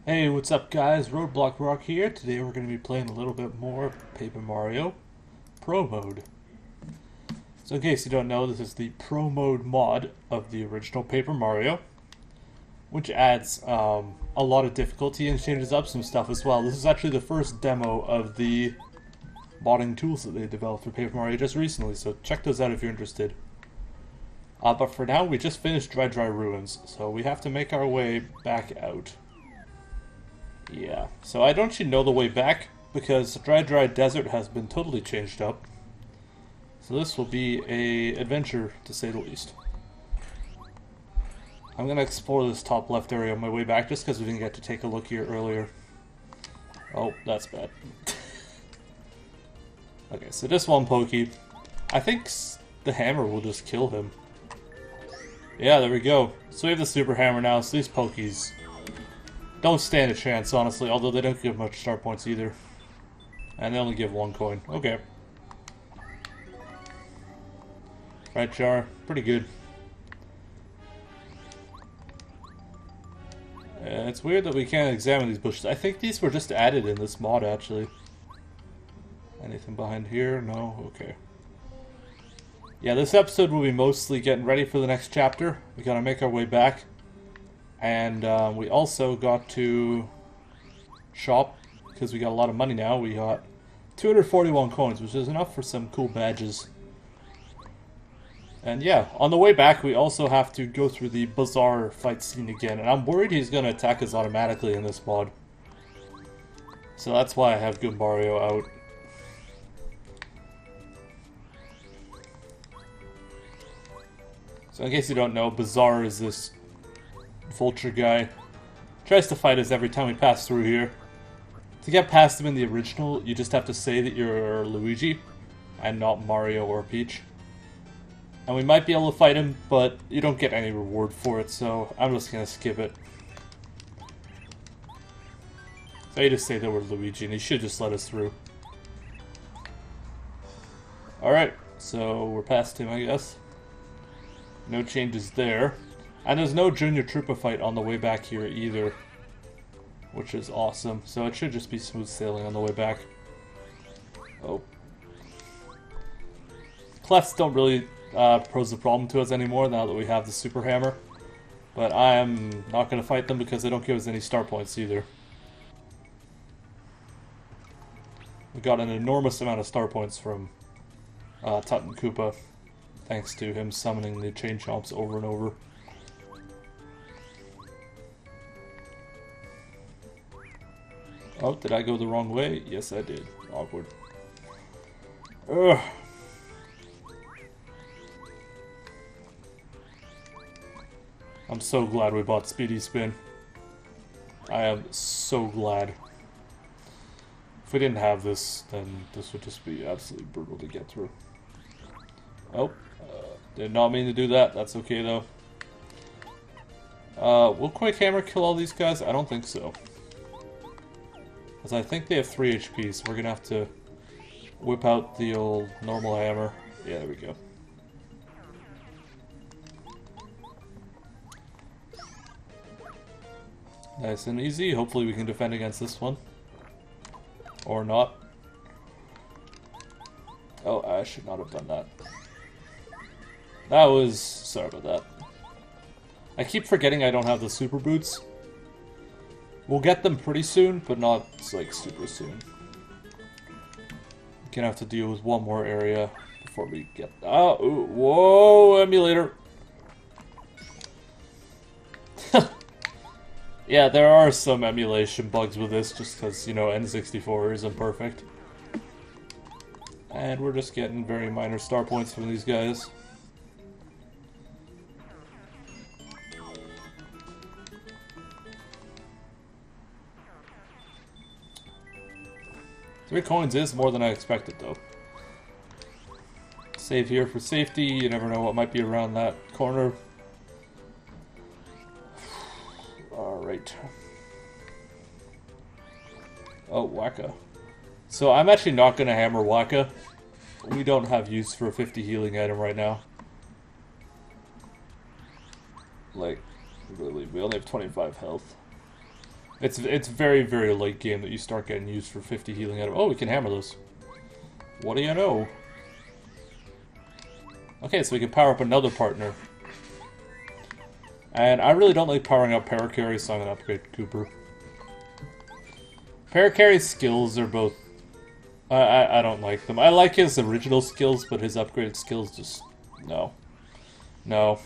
Hey, what's up guys? Roadblock Rock here. Today we're going to be playing a little bit more Paper Mario Pro Mode. So in case you don't know, this is the Pro Mode mod of the original Paper Mario, which adds a lot of difficulty and changes up some stuff as well. This is actually the first demo of the modding tools that they developed for Paper Mario just recently, so check those out if you're interested. But for now, we just finished Dry Ruins, so we have to make our way back out. Yeah, so I don't actually know the way back because Dry Desert has been totally changed up. So this will be a adventure to say the least. I'm gonna explore this top left area on my way back just because we didn't get to take a look here earlier. Oh, that's bad. Okay, so this one pokey, I think the hammer will just kill him. Yeah, there we go. So we have the super hammer now, so these pokies don't stand a chance, honestly, although they don't give much star points either. And they only give 1 coin. Okay. Right, Jar. Pretty good. It's weird that we can't examine these bushes. I think these were just added in this mod, actually. Anything behind here? No? Okay. Yeah, this episode will be mostly getting ready for the next chapter. We gotta make our way back. And we also got to shop, because we got a lot of money now. We got 241 coins, which is enough for some cool badges. And yeah, on the way back, we also have to go through the bazaar fight scene again. And I'm worried he's going to attack us automatically in this mod. So that's why I have Good Mario out. So in case you don't know, Bazaar is this vulture guy. Tries to fight us every time we pass through here. To get past him in the original, you just have to say that you're Luigi and not Mario or Peach. And we might be able to fight him, but you don't get any reward for it, so I'm just gonna skip it. So you just say that we're Luigi and he should just let us through. Alright, so we're past him, I guess. No changes there. And there's no Junior Troopa fight on the way back here either, which is awesome. So it should just be smooth sailing on the way back. Oh. Clefs don't really pose a problem to us anymore now that we have the Super Hammer. But I am not going to fight them because they don't give us any star points either. We got an enormous amount of star points from Tut Koopa, thanks to him summoning the Chain Chomps over and over. Oh, did I go the wrong way? Yes, I did. Awkward. Ugh. I'm so glad we bought Speedy Spin. I am so glad. If we didn't have this, then this would just be absolutely brutal to get through. Oh, did not mean to do that. That's okay, though. Will Quick Hammer kill all these guys? I don't think so. Because I think they have 3 HP, so we're going to have to whip out the old normal hammer. Yeah, there we go. Nice and easy. Hopefully we can defend against this one. Or not. Oh, I should not have done that. That was... sorry about that. I keep forgetting I don't have the super boots. We'll get them pretty soon, but not, like, super soon. We're gonna have to deal with one more area before we get... oh, ooh, whoa, emulator! Yeah, there are some emulation bugs with this, just because, you know, N64 isn't perfect. And we're just getting very minor star points from these guys. 3 coins is more than I expected, though. Save here for safety. You never know what might be around that corner. Alright. Oh, Waka. So I'm actually not going to hammer Waka. We don't have use for a 50 healing item right now. Like, really, we only have 25 health. It's very, very late game that you start getting used for 50 healing items. Oh, we can hammer those. What do you know? Okay, so we can power up another partner. And I really don't like powering up Paracarry, so I'm going to upgrade Cooper. Paracarry's skills are both... I don't like them. I like his original skills, but his upgraded skills just... No. No.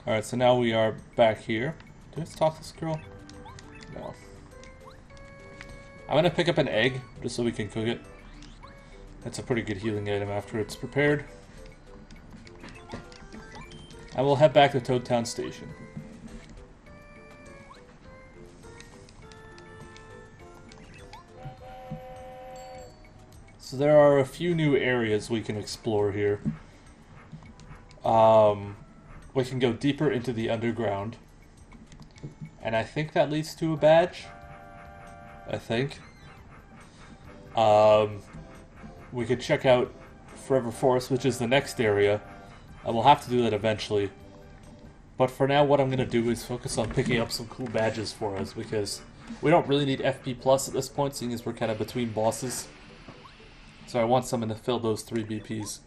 Alright, so now we are back here. Did I just talk to this girl? No. I'm gonna pick up an egg, just so we can cook it. That's a pretty good healing item after it's prepared. And we'll head back to Toad Town Station. So there are a few new areas we can explore here. We can go deeper into the underground. And I think that leads to a badge. I think. We could check out Forever Forest, which is the next area. And we'll have to do that eventually. But for now, what I'm going to do is focus on picking up some cool badges for us, because we don't really need FP Plus at this point, seeing as we're kind of between bosses. So I want someone to fill those 3 BPs.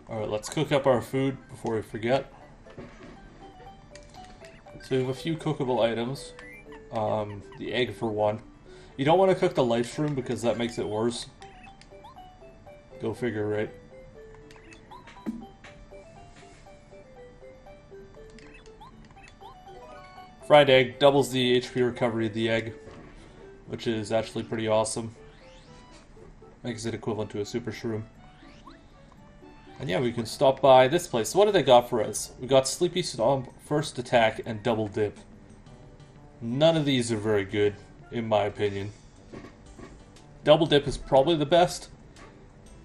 Alright, let's cook up our food before we forget. So we have a few cookable items. The egg for one. You don't want to cook the life room because that makes it worse. Go figure, right? Fried egg doubles the HP recovery of the egg, which is actually pretty awesome. Makes it equivalent to a super shroom. And yeah, we can stop by this place. So what do they got for us? We got Sleepy Stomp, First Attack, and Double Dip. None of these are very good, in my opinion. Double Dip is probably the best,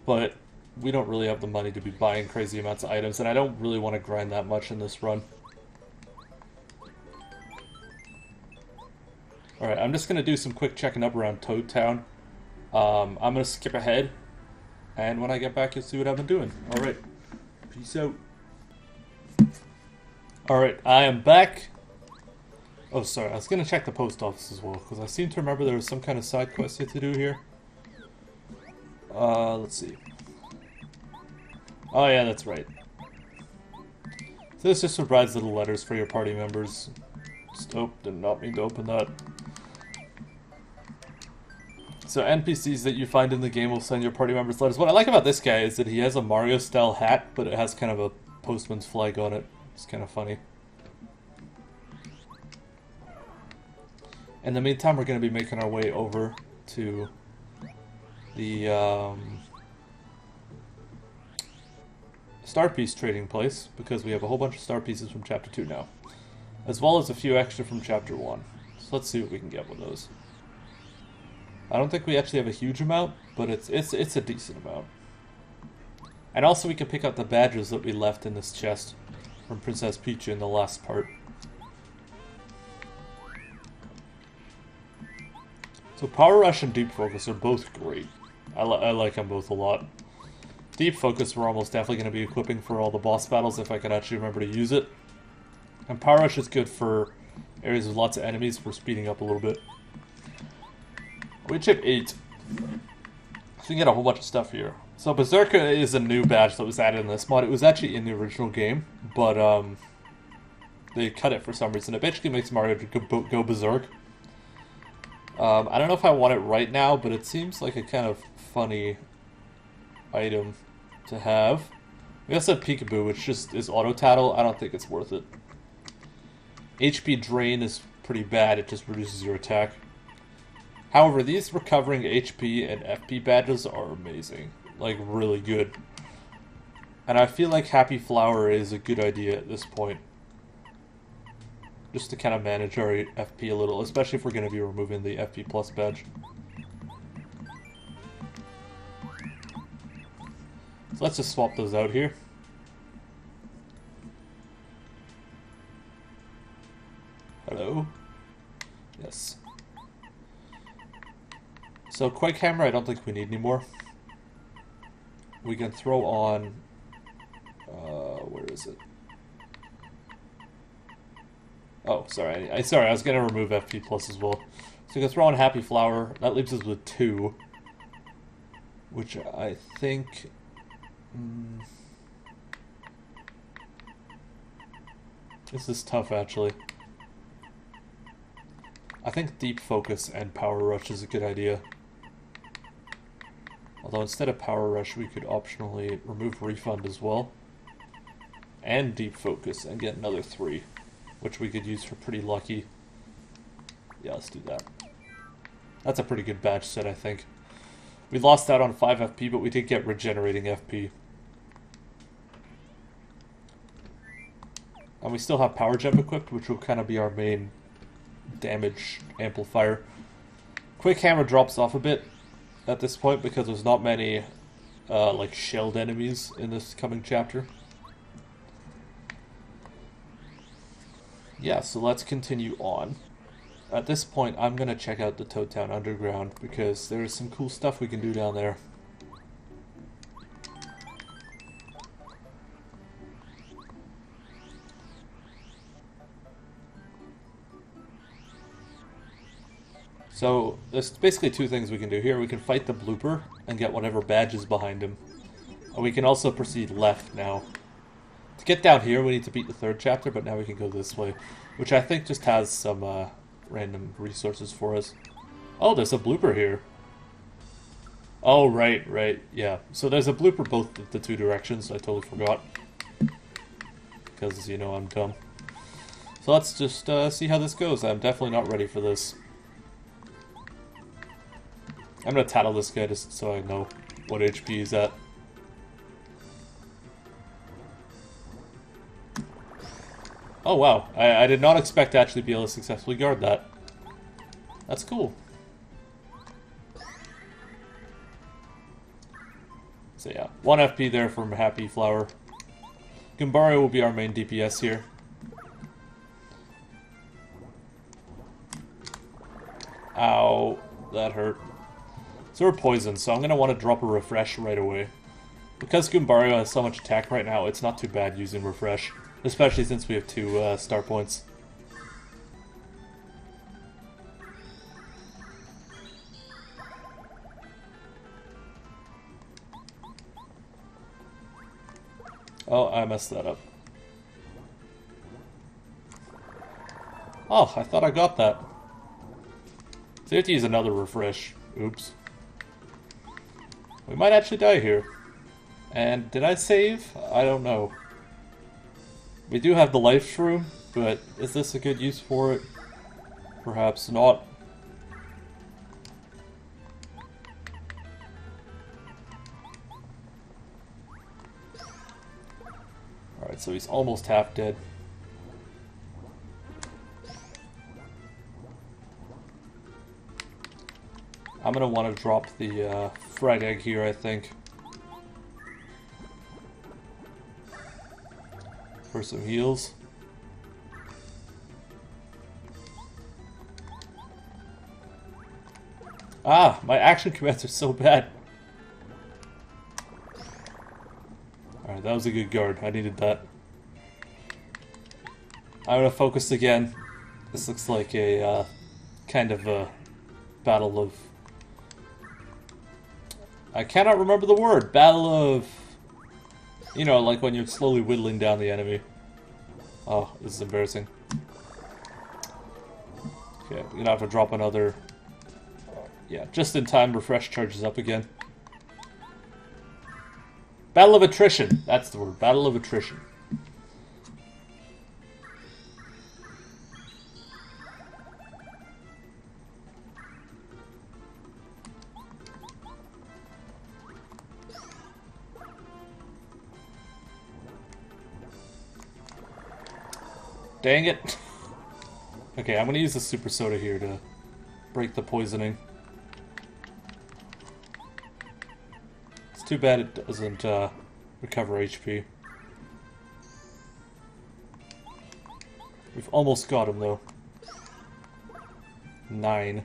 but we don't really have the money to be buying crazy amounts of items, and I don't really want to grind that much in this run. Alright, I'm just going to do some quick checking up around Toad Town. I'm going to skip ahead, and when I get back, you'll see what I've been doing. Alright, peace out. Alright, I am back. Oh, sorry, I was going to check the post office as well, because I seem to remember there was some kind of side quest you had to do here. Let's see. Oh yeah, that's right. So this just provides little letters for your party members. Oh, did not mean to open that. So NPCs that you find in the game will send your party members letters. What I like about this guy is that he has a Mario-style hat, but it has kind of a postman's flag on it. It's kind of funny. In the meantime, we're going to be making our way over to the Star Piece trading place, because we have a whole bunch of Star Pieces from Chapter 2 now, as well as a few extra from Chapter 1. So let's see what we can get with those. I don't think we actually have a huge amount, but it's a decent amount. And also we can pick up the badges that we left in this chest from Princess Peach in the last part. So Power Rush and Deep Focus are both great. I like them both a lot. Deep Focus we're almost definitely going to be equipping for all the boss battles if I can actually remember to use it. And Power Rush is good for areas with lots of enemies for speeding up a little bit. We chip 8. So we can get a whole bunch of stuff here. So Berserker is a new badge that was added in this mod. It was actually in the original game, but they cut it for some reason. It basically makes Mario go berserk. I don't know if I want it right now, but it seems like a kind of funny item to have. We also have Peekaboo, which just is auto tattle. I don't think it's worth it. HP drain is pretty bad. It just reduces your attack. However, these recovering HP and FP badges are amazing. Like, really good. And I feel like Happy Flower is a good idea at this point. Just to kind of manage our FP a little, especially if we're going to be removing the FP Plus badge. So let's just swap those out here. Hello? Yes. So Quake Hammer I don't think we need anymore. We can throw on... where is it? Oh, sorry. Sorry, I was going to remove FP Plus as well. So we can throw on Happy Flower. That leaves us with 2. Which I think... this is tough, actually. I think Deep Focus and Power Rush is a good idea. Although instead of Power Rush, we could optionally remove Refund as well. And Deep Focus and get another 3. Which we could use for pretty lucky. Yeah, let's do that. That's a pretty good badge set, I think. We lost out on 5 FP, but we did get Regenerating FP. And we still have Power Jump equipped, which will kind of be our main damage amplifier. Quick Hammer drops off a bit at this point because there's not many like shelled enemies in this coming chapter. Yeah, so let's continue on. At this point, I'm going to check out the Toad Town Underground because there's some cool stuff we can do down there. So, there's basically 2 things we can do here. We can fight the Blooper and get whatever badge is behind him. And we can also proceed left now. To get down here, we need to beat the 3rd chapter, but now we can go this way. Which I think just has some random resources for us. Oh, there's a Blooper here. Oh, right, yeah. So there's a Blooper both the 2 directions. I totally forgot. Because, you know, I'm dumb. So let's just see how this goes. I'm definitely not ready for this. I'm gonna tattle this guy just so I know what HP he's at. Oh wow, I did not expect to actually be able to successfully guard that. That's cool. So yeah, 1 FP there from Happy Flower. Goombario will be our main DPS here. Ow, that hurt. So we're poisoned, so I'm going to want to drop a Refresh right away. Because Goombario has so much attack right now, it's not too bad using Refresh. Especially since we have 2 star points. Oh, I messed that up. Oh, I thought I got that. So we have to use another Refresh. Oops. We might actually die here. And did I save? I don't know. We do have the Life Shroom, but is this a good use for it? Perhaps not. Alright, so he's almost half dead. I'm gonna want to drop the fried egg here, I think. For some heals. Ah, my action commands are so bad. Alright, that was a good guard. I needed that. I'm gonna focus again. This looks like a kind of a battle of... I cannot remember the word. Battle of... You know, like when you're slowly whittling down the enemy. Oh, this is embarrassing. Okay, we're gonna have to drop another... Yeah, just in time, Refresh charges up again. Battle of Attrition. That's the word. Battle of Attrition. Dang it. Okay, I'm gonna use the Super Soda here to break the poisoning. It's too bad it doesn't recover HP. We've almost got him though. 9.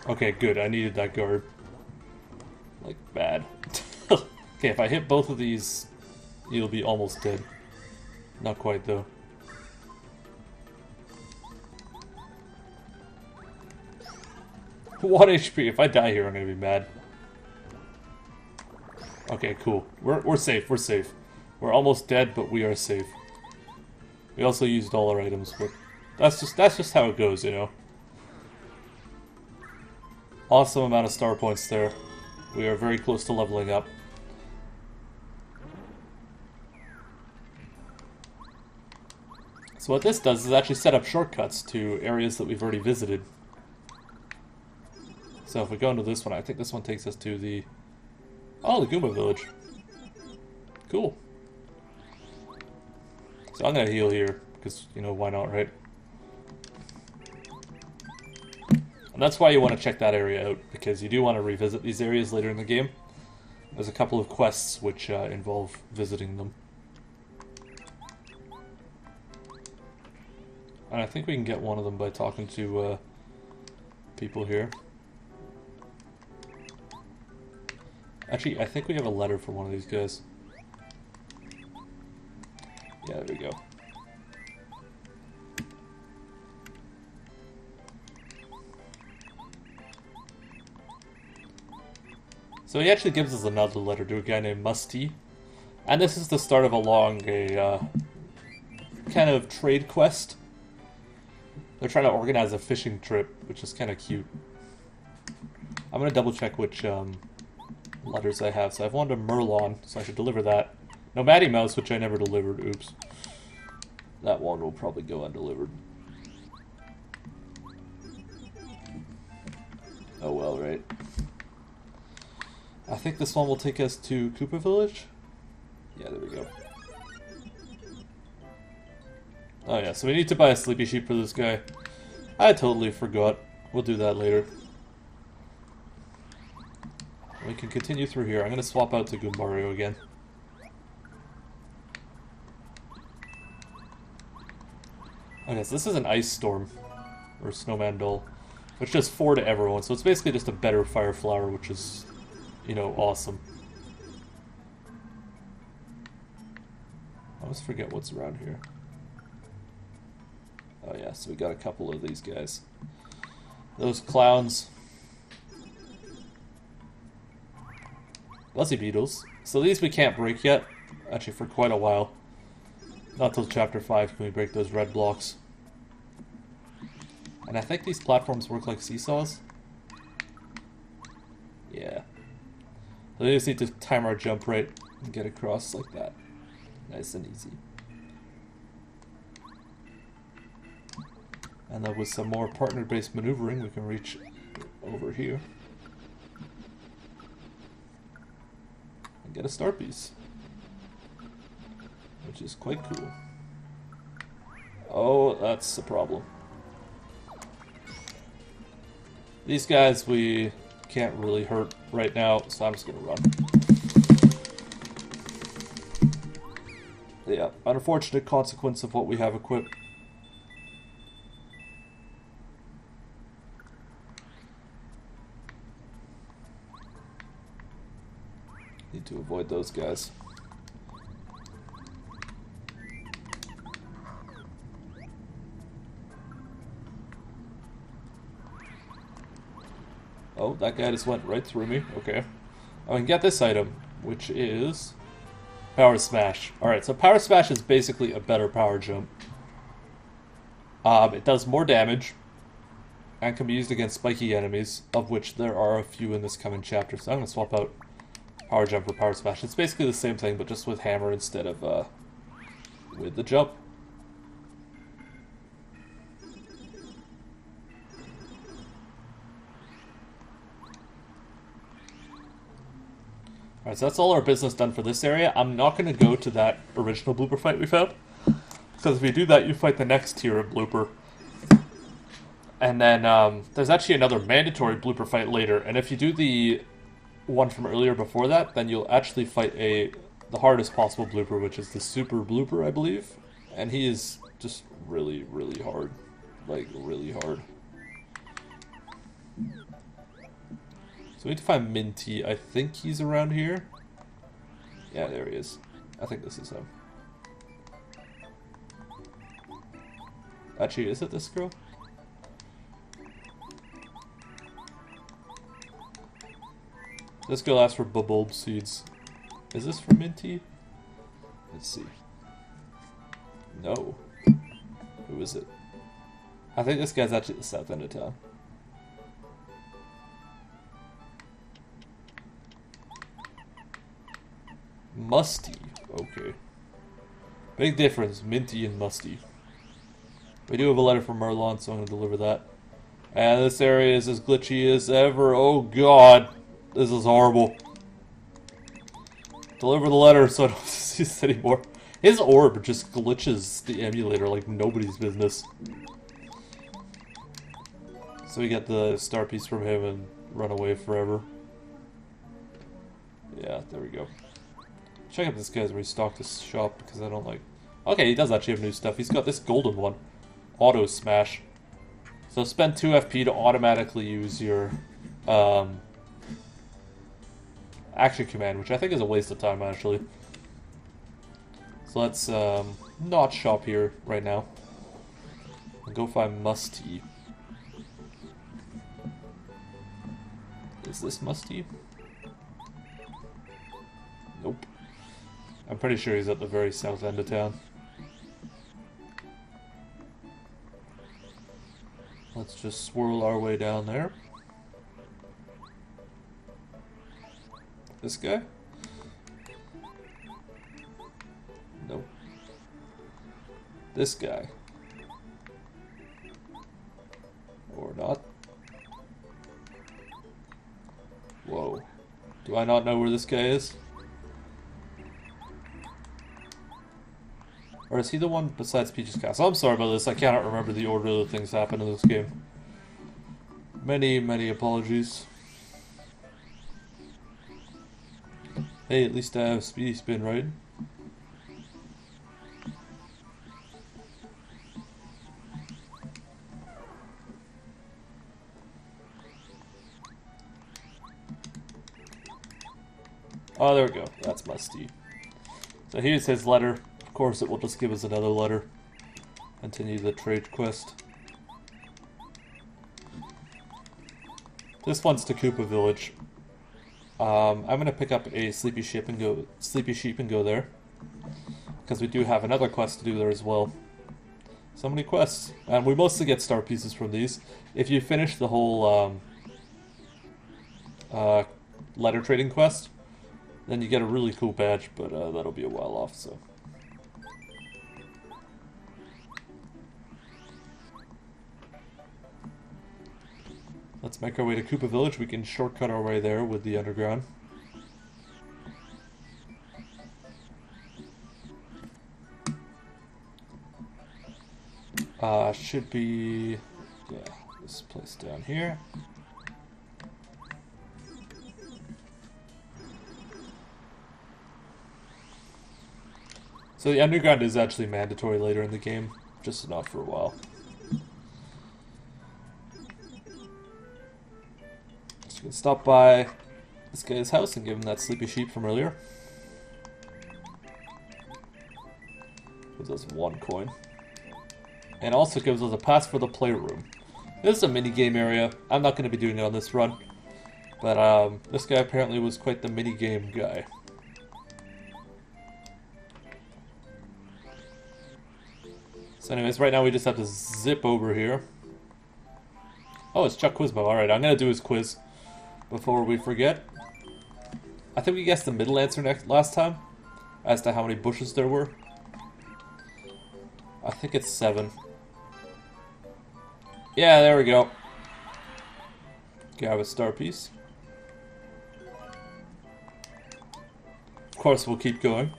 Okay, good. I needed that guard. Like, bad. Okay, if I hit both of these, you'll be almost dead. Not quite, though. One HP. If I die here, I'm gonna be mad. Okay, cool. We're safe. We're safe. We're almost dead, but we are safe. We also used all our items, but that's just how it goes, you know. Awesome amount of star points there. We are very close to leveling up. So what this does is actually set up shortcuts to areas that we've already visited. So if we go into this one, I think this one takes us to the... Oh, the Goomba village. Cool. So I'm gonna heal here, because, you know, why not, right? And that's why you want to check that area out, because you do want to revisit these areas later in the game. There's a couple of quests which involve visiting them. And I think we can get one of them by talking to people here. Actually, I think we have a letter for one of these guys. Yeah, there we go. So he actually gives us another letter to a guy named Musty. And this is the start of a kind of trade quest. They're trying to organize a fishing trip, which is kind of cute. I'm going to double check which letters I have. So I have one to Merlon, so I should deliver that. No, Matty Mouse, which I never delivered. Oops. That one will probably go undelivered. Oh well, right. I think this one will take us to Koopa Village. Yeah, there we go. Oh yeah, so we need to buy a sleepy sheep for this guy. I totally forgot. We'll do that later. We can continue through here. I'm going to swap out to Goombario again. Okay, so this is an ice storm. Or snowman doll. Which does 4 to everyone, so it's basically just a better fire flower, which is, you know, awesome. I always forget what's around here. Oh yeah, so we got a couple of these guys. Those clowns. Buzzy beetles. So these we can't break yet. Actually, for quite a while. Not till chapter 5 can we break those red blocks. And I think these platforms work like seesaws. Yeah. So we just need to time our jump right and get across like that. Nice and easy. And then with some more partner-based maneuvering, we can reach over here. And get a star piece. Which is quite cool. Oh, that's the problem. These guys we can't really hurt right now, so I'm just gonna run. Yeah, unfortunate consequence of what we have equipped. Need to avoid those guys. Oh, that guy just went right through me. Okay. I can get this item, which is Power Smash. Alright, so Power Smash is basically a better power jump. It does more damage and can be used against spiky enemies, of which there are a few in this coming chapter. So I'm going to swap out Power Jump for Power Smash. It's basically the same thing, but just with hammer instead of with the jump. Alright, so that's all our business done for this area. I'm not going to go to that original Blooper fight we found. Because if you do that, you fight the next tier of Blooper. And then there's actually another mandatory Blooper fight later. And if you do the one from earlier before that, then you'll actually fight the hardest possible Blooper, which is the Super Blooper, I believe. And he is just really, really hard. Like, really hard. So we need to find Minty. I think he's around here. Yeah, there he is. I think this is him. Actually, is it this girl? This girl asked for bulb seeds. Is this for Minty? Let's see. No. Who is it? I think this guy's actually at the south end of town. Musty. Okay. Big difference, Minty and Musty. We do have a letter from Merlon, so I'm going to deliver that. And this area is as glitchy as ever. Oh god. This is horrible. Deliver the letter so I don't see this anymore. His orb just glitches the emulator like nobody's business. So we get the star piece from him and run away forever. Yeah, there we go. Check out this guy's restocked this shop because I don't like... Okay, he does actually have new stuff. He's got this golden one. Auto Smash. So spend 2 FP to automatically use your action command, which I think is a waste of time actually. So let's not shop here right now. And go find Musty. Is this Musty? Nope. I'm pretty sure he's at the very south end of town. Let's just swirl our way down there. This guy? Nope. This guy. Or not. Whoa. Do I not know where this guy is? Or is he the one besides Peach's Castle? I'm sorry about this, I cannot remember the order that things happen in this game. Many apologies. Hey, at least I have Speedy Spin, right? Oh, there we go. That's Musty. So here's his letter. Of course, it will just give us another letter. Continue the trade quest. This one's to Koopa Village. I'm gonna pick up a Sleepy Sheep and go there, because we do have another quest to do there as well. So many quests, and we mostly get star pieces from these. If you finish the whole letter trading quest, then you get a really cool badge, but that'll be a while off. So. Let's make our way to Koopa Village. We can shortcut our way there with the underground. Should be... yeah, this place down here. So the underground is actually mandatory later in the game, just not for a while. Can stop by this guy's house and give him that sleepy sheep from earlier. Gives us 1 coin. And also gives us a pass for the playroom. This is a mini-game area. I'm not going to be doing it on this run. But this guy apparently was quite the mini-game guy. So anyways, right now we just have to zip over here. Oh, it's Chuck Quizmo. Alright, I'm going to do his quiz before we forget. I think we guessed the middle answer last time as to how many bushes there were. I think it's 7. Yeah, there we go. Grab a star piece. Of course, we'll keep going.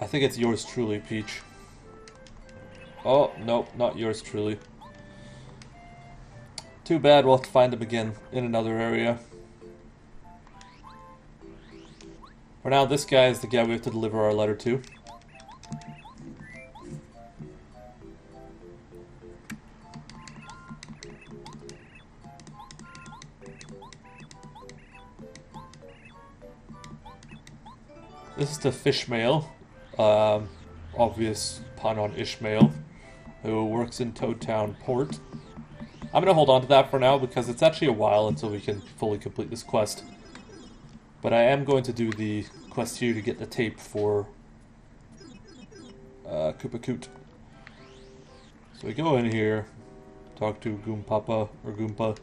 I think it's yours truly, Peach. Oh, no, not yours truly. Too bad, we'll have to find him again in another area. For now, this guy is the guy we have to deliver our letter to. This is the Fishmail. Obvious pun on Ishmael, who works in Toadtown Port. I'm gonna hold on to that for now because it's actually a while until we can fully complete this quest. But I am going to do the quest here to get the tape for Koopa Koot. So we go in here, talk to Goompapa or Goompa.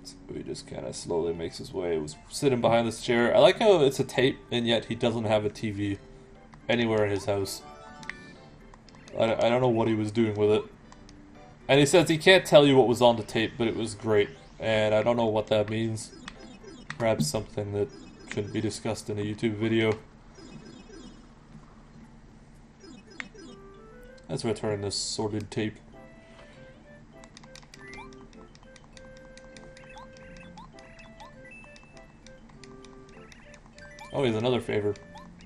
So he just kind of slowly makes his way. He was sitting behind this chair. I like how it's a tape and yet he doesn't have a TV anywhere in his house. I don't know what he was doing with it. And he says he can't tell you what was on the tape, but it was great. And I don't know what that means. Perhaps something that shouldn't be discussed in a YouTube video. Let's return this sorted tape. Oh, he has another favor.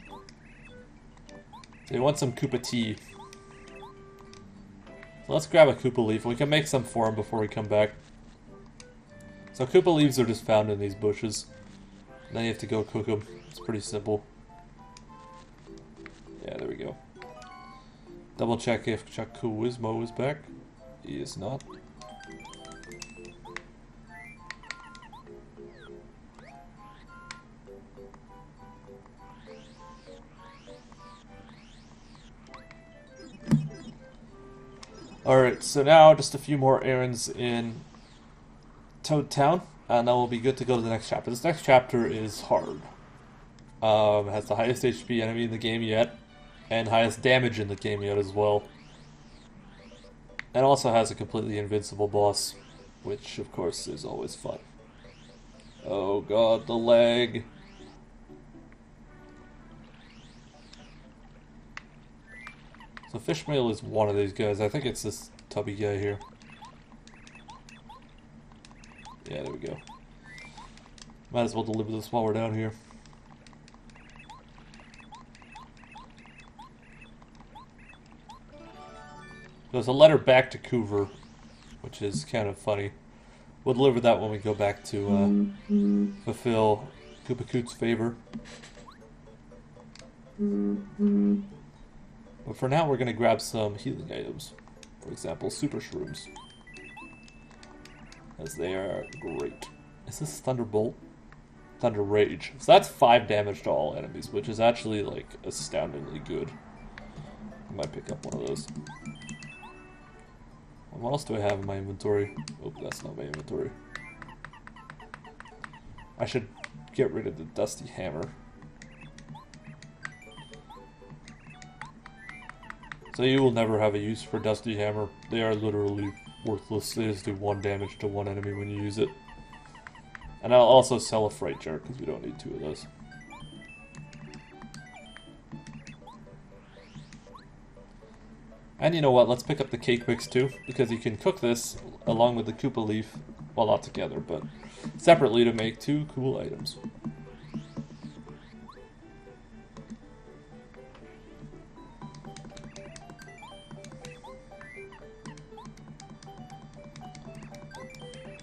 So he wants some Koopa tea. So let's grab a Koopa leaf. We can make some for him before we come back. So Koopa leaves are just found in these bushes. And then you have to go cook them. It's pretty simple. Yeah, there we go. Double check if Chuck-Wismo is back. He is not. Alright, so now just a few more errands in Toad Town, and then we'll be good to go to the next chapter. This next chapter is hard. It has the highest HP enemy in the game yet, and highest damage in the game yet as well. And also has a completely invincible boss, which of course is always fun. Oh god, the lag. So Fishmail is one of these guys. I think it's this tubby guy here. Yeah, there we go. Might as well deliver this while we're down here. There's a letter back to Coover, which is kind of funny. We'll deliver that when we go back to fulfill Koopa Koot's favor. But for now, we're going to grab some healing items. For example, Super Shrooms. As they are great. Is this Thunderbolt? Thunder Rage. So that's 5 damage to all enemies, which is actually, like, astoundingly good. I might pick up one of those. What else do I have in my inventory? Oh, that's not my inventory. I should get rid of the Dusty Hammer. So you will never have a use for Dusty Hammer. They are literally worthless. They just do 1 damage to 1 enemy when you use it. And I'll also sell a Fright Jar because we don't need 2 of those. And you know what, let's pick up the cake mix too, because you can cook this along with the Koopa leaf, well not together, but separately to make 2 cool items.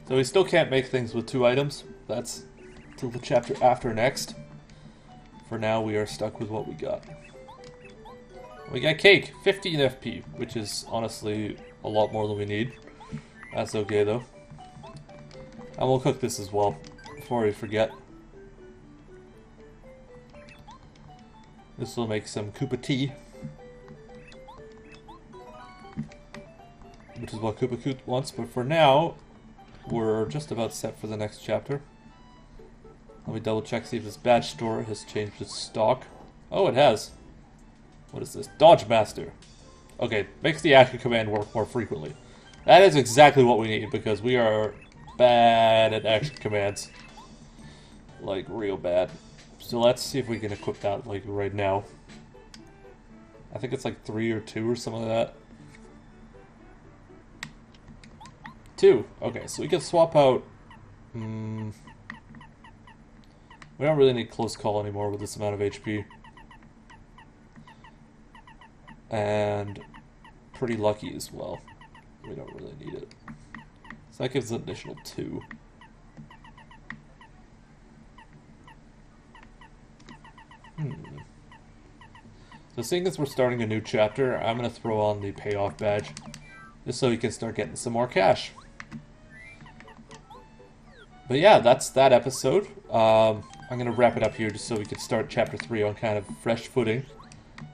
So we still can't make things with 2 items. That's till the chapter after next. For now, we are stuck with what we got. We got cake, 15 FP, which is honestly a lot more than we need. That's okay though. And we'll cook this as well, before we forget. This will make some Koopa tea. Which is what Koopa Koot wants, but for now, we're just about set for the next chapter. Let me double check, see if this badge store has changed its stock. Oh, it has. What is this? Dodge Master. Okay, makes the action command work more frequently. That is exactly what we need, because we are bad at action commands. Like, real bad. So let's see if we can equip that, like, right now. I think it's like 3 or 2 or something like that. 2. Okay, so we can swap out... We don't really need close call anymore with this amount of HP. And pretty lucky as well. We don't really need it. So that gives an additional 2. So seeing as we're starting a new chapter, I'm going to throw on the payoff badge, just so we can start getting some more cash. But yeah, that's that episode. I'm going to wrap it up here just so we can start chapter 3 on kind of fresh footing.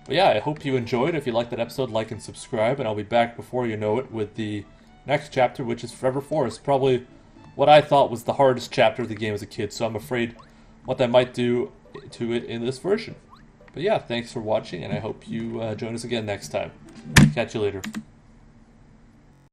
But yeah, I hope you enjoyed. If you liked that episode, like and subscribe, and I'll be back before you know it with the next chapter, which is Forever Forest. Probably what I thought was the hardest chapter of the game as a kid, so I'm afraid what they might do to it in this version. But yeah, thanks for watching, and I hope you join us again next time. Catch you later.